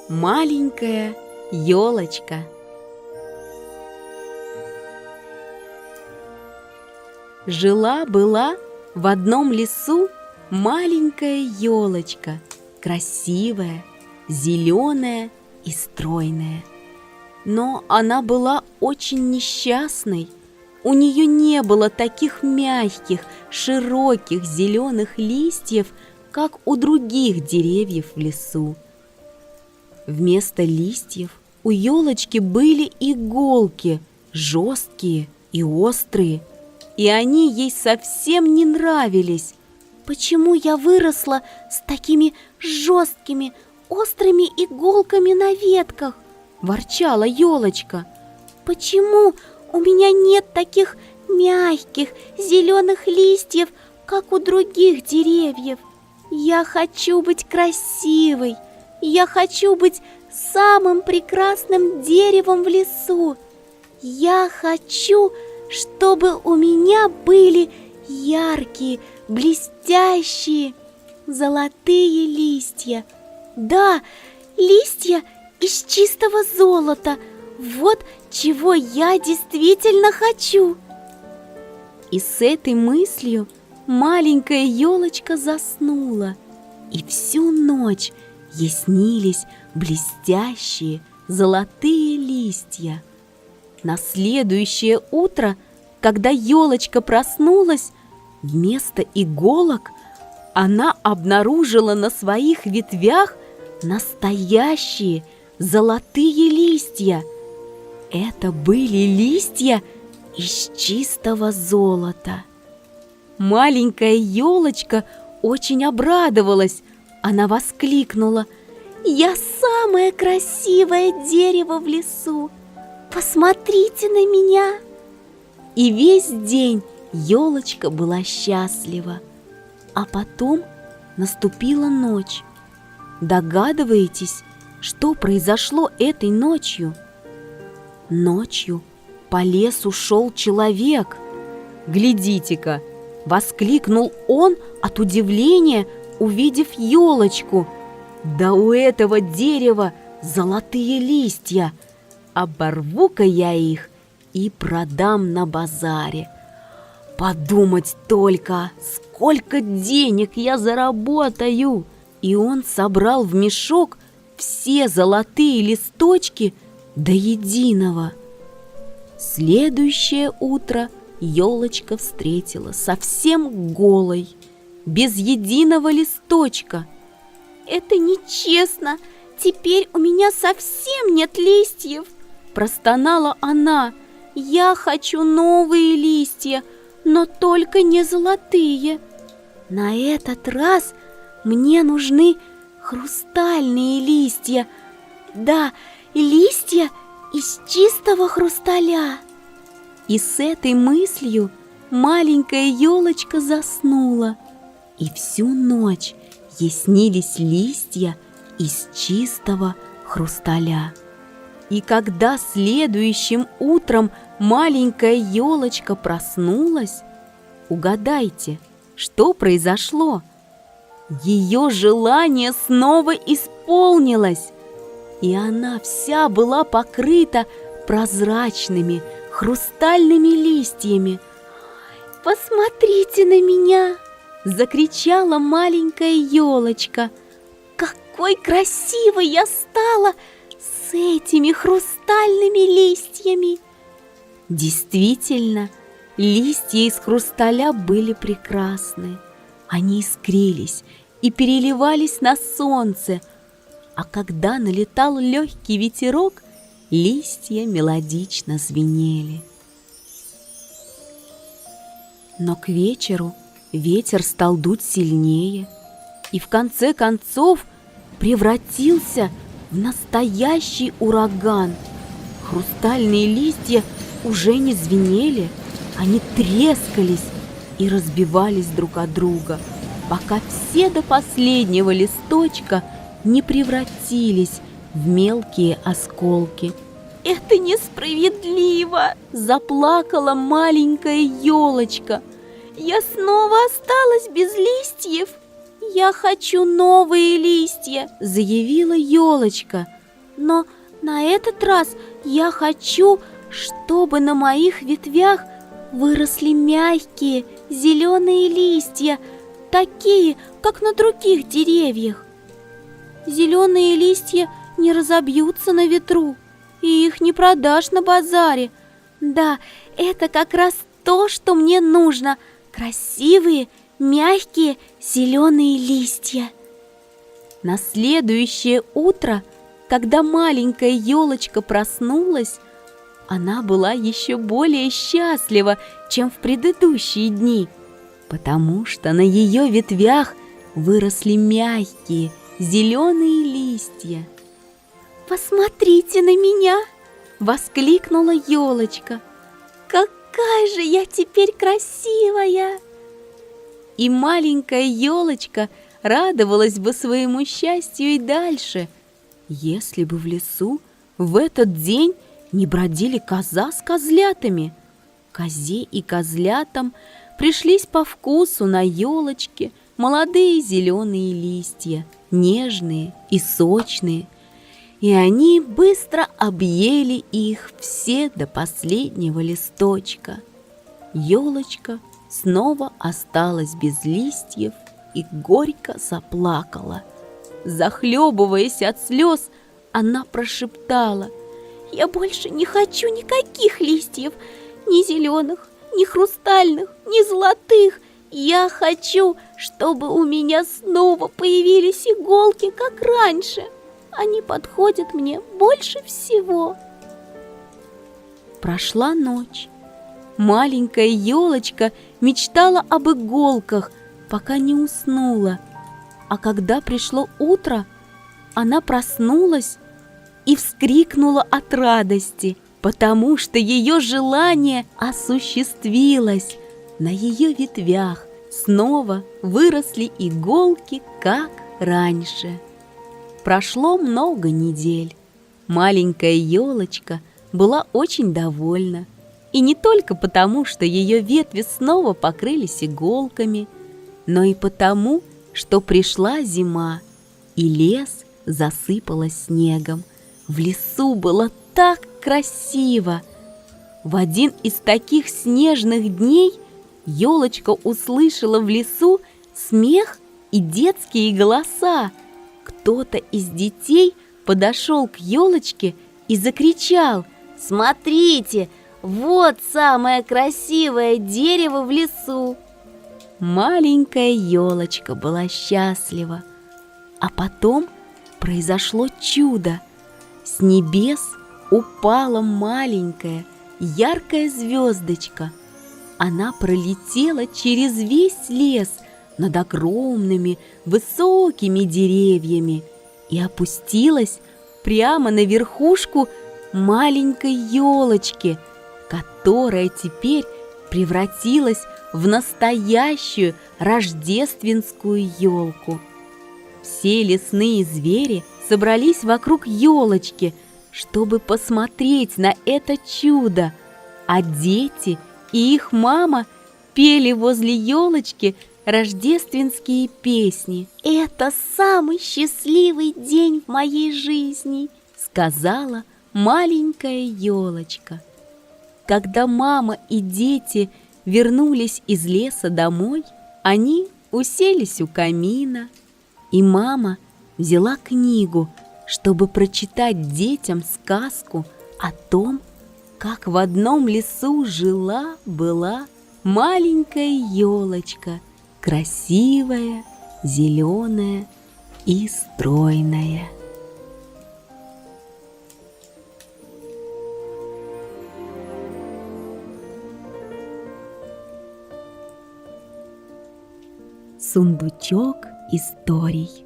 Маленькая елочка. Жила-была в одном лесу маленькая елочка, красивая, зеленая и стройная. Но она была очень несчастной. У нее не было таких мягких, широких зеленых листьев, как у других деревьев в лесу. Вместо листьев у елочки были иголки, жесткие и острые, и они ей совсем не нравились. «Почему я выросла с такими жесткими, острыми иголками на ветках?» – ворчала елочка. «Почему у меня нет таких мягких зеленых листьев, как у других деревьев? Я хочу быть красивой, я хочу быть самым прекрасным деревом в лесу. Я хочу, чтобы у меня были яркие, блестящие, золотые листья. Да, листья из чистого золота. Вот чего я действительно хочу». И с этой мыслью маленькая елочка заснула, и всю ночь ей снились блестящие золотые листья. На следующее утро, когда елочка проснулась, вместо иголок она обнаружила на своих ветвях настоящие золотые листья. Это были листья из чистого золота. Маленькая елочка очень обрадовалась. Она воскликнула: «Я самое красивое дерево в лесу! Посмотрите на меня!» И весь день елочка была счастлива. А потом наступила ночь. Догадываетесь, что произошло этой ночью? Ночью по лесу шел человек. «Глядите-ка!» — воскликнул он от удивления, увидев елочку. «Да у этого дерева золотые листья! Оборву-ка я их и продам на базаре. Подумать только, сколько денег я заработаю!» И он собрал в мешок все золотые листочки до единого. Следующее утро елочка встретила совсем голой, без единого листочка. «Это нечестно! Теперь у меня совсем нет листьев!» – простонала она. «Я хочу новые листья, но только не золотые. На этот раз мне нужны хрустальные листья. Да, листья из чистого хрусталя». И с этой мыслью маленькая елочка заснула, и всю ночь ей снились листья из чистого хрусталя. И когда следующим утром маленькая елочка проснулась, угадайте, что произошло? Ее желание снова исполнилось, и она вся была покрыта прозрачными хрустальными листьями. «Посмотрите на меня!» – закричала маленькая елочка. «Какой красивой я стала с этими хрустальными листьями!» Действительно, листья из хрусталя были прекрасны. Они искрились и переливались на солнце, а когда налетал легкий ветерок, листья мелодично звенели. Но к вечеру ветер стал дуть сильнее и в конце концов превратился в настоящий ураган. Хрустальные листья уже не звенели, они трескались и разбивались друг от друга, пока все до последнего листочка не превратились в мелкие осколки. «Это несправедливо!» – заплакала маленькая елочка. «Я снова осталась без листьев. «Я хочу новые листья», — заявила елочка. «Но на этот раз я хочу, чтобы на моих ветвях выросли мягкие зеленые листья, такие, как на других деревьях. Зеленые листья не разобьются на ветру, и их не продашь на базаре. Да, это как раз то, что мне нужно. Красивые, мягкие зеленые листья». На следующее утро, когда маленькая елочка проснулась, она была еще более счастлива, чем в предыдущие дни, потому что на ее ветвях выросли мягкие зеленые листья. «Посмотрите на меня!» — воскликнула елочка. «Какая же я теперь красивая!» И маленькая елочка радовалась бы своему счастью и дальше, если бы в лесу в этот день не бродили коза с козлятами. Козе и козлятам пришлись по вкусу на елочке молодые зеленые листья, нежные и сочные, и они быстро объели их все до последнего листочка. Елочка снова осталась без листьев и горько заплакала. Захлебываясь от слез, она прошептала: «Я больше не хочу никаких листьев, ни зеленых, ни хрустальных, ни золотых. Я хочу, чтобы у меня снова появились иголки, как раньше. Они подходят мне больше всего». Прошла ночь. Маленькая елочка мечтала об иголках, пока не уснула. А когда пришло утро, она проснулась и вскрикнула от радости, потому что ее желание осуществилось. На ее ветвях снова выросли иголки, как раньше. Прошло много недель. Маленькая елочка была очень довольна. И не только потому, что ее ветви снова покрылись иголками, но и потому, что пришла зима, и лес засыпало снегом. В лесу было так красиво. В один из таких снежных дней елочка услышала в лесу смех и детские голоса. Кто-то из детей подошел к елочке и закричал: «Смотрите, вот самое красивое дерево в лесу!» Маленькая елочка была счастлива. А потом произошло чудо. С небес упала маленькая яркая звездочка. Она пролетела через весь лес над огромными высокими деревьями и опустилась прямо на верхушку маленькой елочки, которая теперь превратилась в настоящую рождественскую елку. Все лесные звери собрались вокруг елочки, чтобы посмотреть на это чудо, а дети и их мама пели возле елочки рождественские песни. «Это самый счастливый день в моей жизни», — сказала маленькая елочка. Когда мама и дети вернулись из леса домой, они уселись у камина, и мама взяла книгу, чтобы прочитать детям сказку о том, как в одном лесу жила-была маленькая елочка, красивая, зеленая и стройная. Сундучок историй.